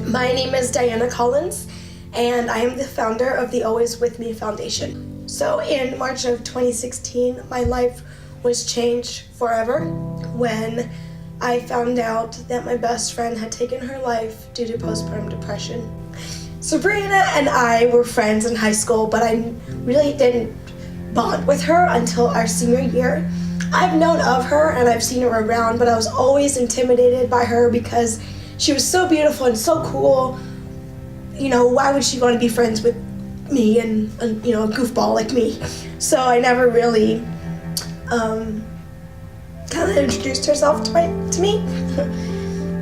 My name is Diana Collins, and I am the founder of the Always With Me Foundation. So in March of 2016, my life was changed forever when I found out that my best friend had taken her life due to postpartum depression. Sabrina and I were friends in high school, but I really didn't bond with her until our senior year. I've known of her and I've seen her around, but I was always intimidated by her because she was so beautiful and so cool. You know, why would she want to be friends with me and a goofball like me? So I never really kind of introduced herself to me.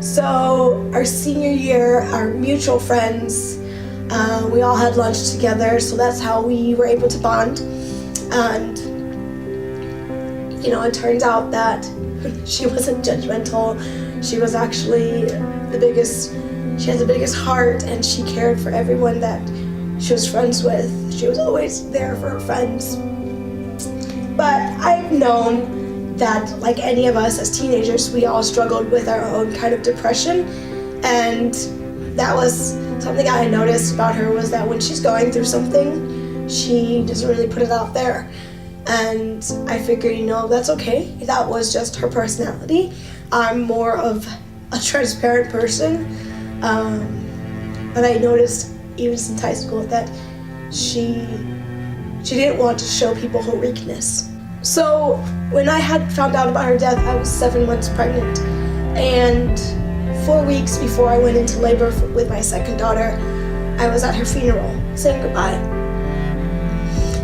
So our senior year, our mutual friends, we all had lunch together, so that's how we were able to bond. And it turns out that she wasn't judgmental. She was actually she had the biggest heart, and she cared for everyone that she was friends with. She was always there for her friends. But I've known that, like any of us as teenagers, we all struggled with our own kind of depression. And that was something I noticed about her, was that when she's going through something, she doesn't really put it out there. And I figured, that's okay. That was just her personality. I'm more of a transparent person. But I noticed even since high school that she didn't want to show people her weakness. So when I had found out about her death, I was 7 months pregnant. And 4 weeks before I went into labor with my second daughter, I was at her funeral saying goodbye.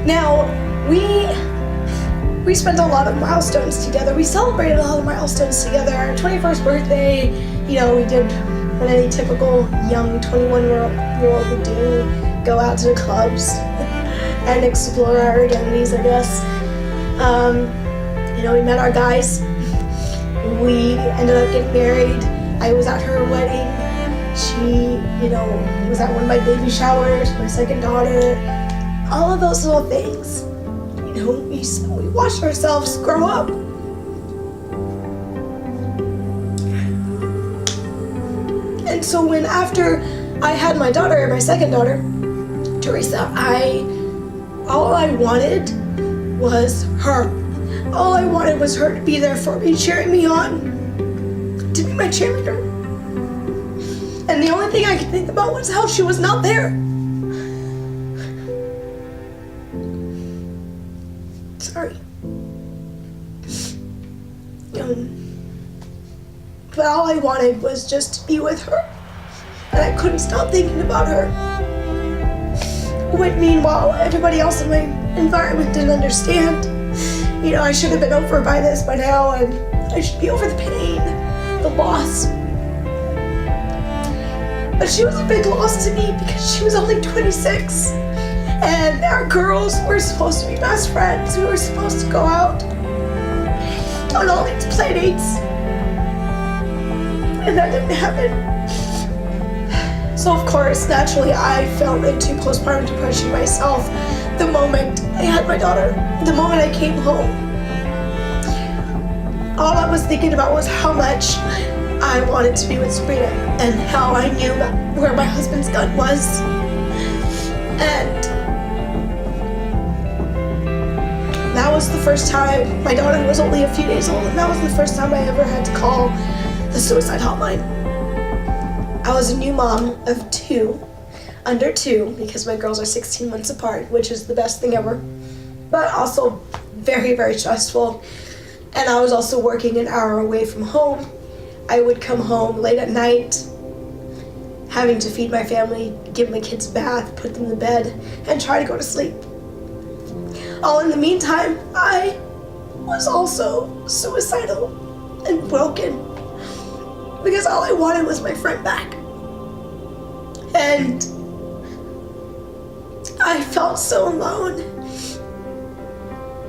Now, we spent a lot of milestones together. We celebrated a lot of milestones together. Our 21st birthday, we did what any typical young 21-year-old would do, go out to the clubs and explore our identities, I guess. We met our guys. We ended up getting married. I was at her wedding. She, was at one of my baby showers, my second daughter. All of those little things. We watched ourselves grow up. And so after I had my daughter, my second daughter, Teresa, all I wanted was her. All I wanted was her to be there for me, cheering me on, to be my cheerleader. And the only thing I could think about was how she was not there. Sorry. But all I wanted was just to be with her. And I couldn't stop thinking about her. When meanwhile, everybody else in my environment didn't understand. I should have been over by this by now, and I should be over the pain, the loss. But she was a big loss to me because she was only 26. And our girls were supposed to be best friends. We were supposed to go out on all these play dates. And that didn't happen. So of course, naturally, I fell into postpartum depression myself the moment I had my daughter. The moment I came home, all I was thinking about was how much I wanted to be with Sabrina and how I knew where my husband's gun was. And that was the first time. My daughter was only a few days old, and that was the first time I ever had to call the suicide hotline. I was a new mom of under two, because my girls are 16 months apart, which is the best thing ever, but also very, very stressful. And I was also working an hour away from home. I would come home late at night, having to feed my family, give my kids a bath, put them to bed, and try to go to sleep. All in the meantime, I was also suicidal and broken because all I wanted was my friend back. And I felt so alone.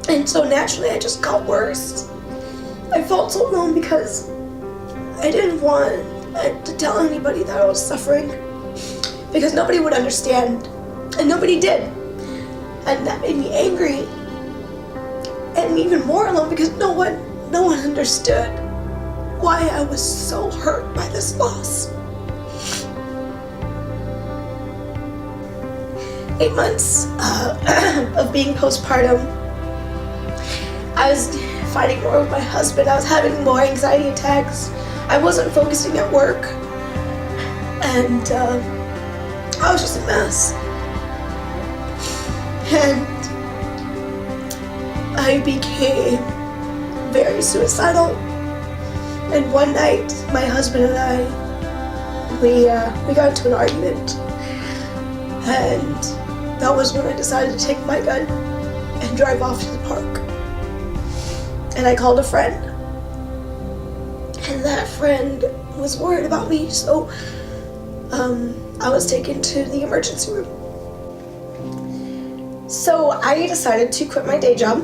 And so naturally I just got worse. I felt so alone because I didn't want to tell anybody that I was suffering, because nobody would understand, and nobody did. And that made me angry and even more alone because no one understood why I was so hurt by this loss. 8 months of being postpartum, I was fighting more with my husband. I was having more anxiety attacks. I wasn't focusing at work. And I was just a mess. And I became very suicidal. And one night, my husband and I, we got into an argument. And that was when I decided to take my gun and drive off to the park. And I called a friend. And that friend was worried about me, so I was taken to the emergency room. So I decided to quit my day job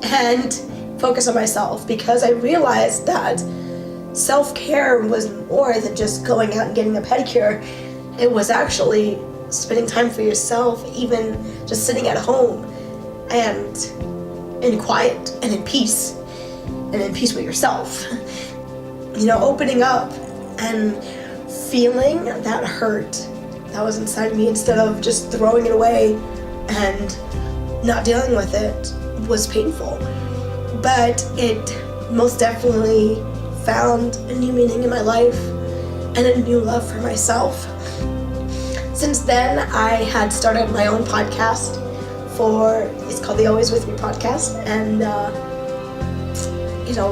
and focus on myself, because I realized that self-care was more than just going out and getting a pedicure. It was actually spending time for yourself, even just sitting at home and in quiet and in peace with yourself. You know, opening up and feeling that hurt that was inside me, instead of just throwing it away and not dealing with it, was painful. But it most definitely found a new meaning in my life and a new love for myself. Since then, I had started my own podcast it's called the Always With Me podcast, and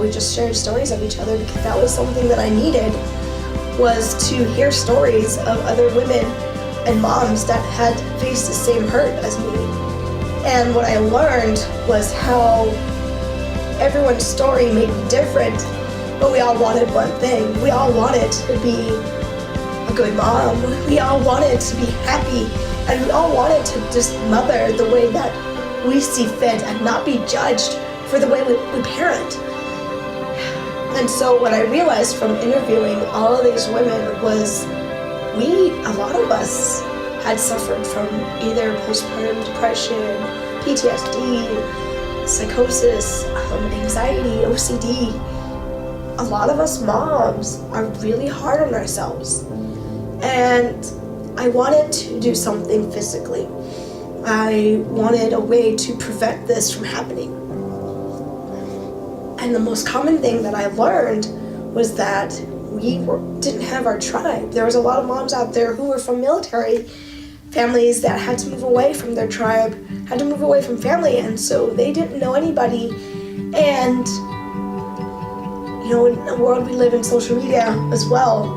we just shared stories of each other, because that was something that I needed, was to hear stories of other women and moms that had faced the same hurt as me. And what I learned was how everyone's story may be different, but we all wanted one thing. We all wanted to be a good mom. We all wanted to be happy, and we all wanted to just mother the way that we see fit and not be judged for the way we parent. And so what I realized from interviewing all of these women was a lot of us had suffered from either postpartum depression, PTSD, psychosis, anxiety, OCD. A lot of us moms are really hard on ourselves. And I wanted to do something physically. I wanted a way to prevent this from happening. And the most common thing that I learned was that we didn't have our tribe. There was a lot of moms out there who were from military families that had to move away from their tribe, had to move away from family, and so they didn't know anybody. And in the world we live in, social media as well,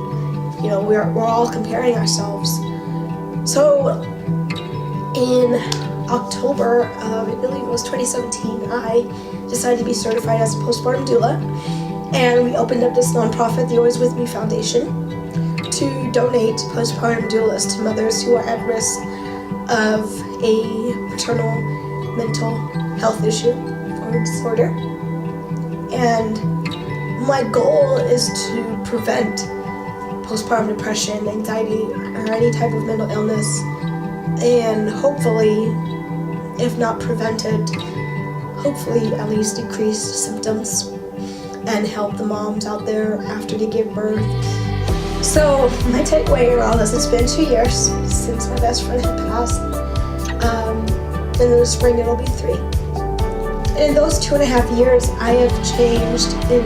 we're all comparing ourselves. So in October of, I believe it was 2017, I decided to be certified as a postpartum doula, and we opened up this nonprofit, the Always With Me Foundation, to donate postpartum doulas to mothers who are at risk of a maternal mental health issue or disorder. And my goal is to prevent postpartum depression, anxiety, or any type of mental illness, and hopefully, if not prevented, hopefully at least decrease symptoms and help the moms out there after they give birth. So my takeaway around this, it's been 2 years since my best friend had passed. In the spring it'll be 3. In those 2.5 years, I have changed in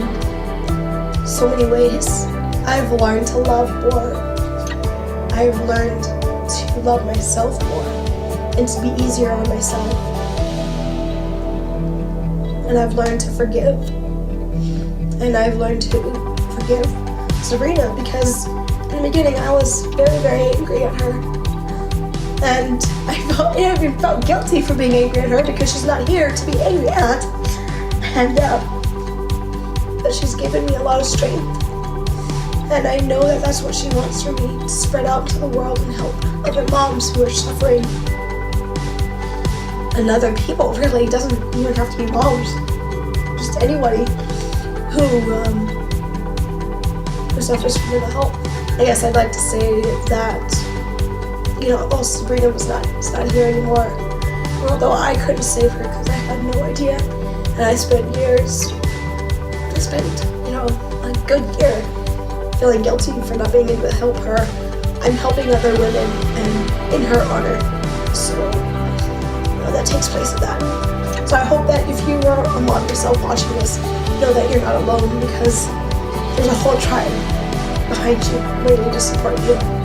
so many ways. I've learned to love more. I've learned to love myself more and to be easier on myself. And I've learned to forgive. And I've learned to forgive Sabrina, because in the beginning I was very, very angry at her. And I even felt guilty for being angry at her, because she's not here to be angry at. And but she's given me a lot of strength. And I know that that's what she wants for me, to spread out to the world and help other moms who are suffering. And other people, really. It doesn't even have to be moms. Just anybody who suffers from mental health. I guess I'd like to say that, although Sabrina was not here anymore, although I couldn't save her because I had no idea, and I spent a good year feeling guilty for not being able to help her. I'm helping other women, and in her honor. So that takes place of that. So I hope that if you are a mom yourself watching this, know that you're not alone, because there's a whole tribe behind you waiting to support you.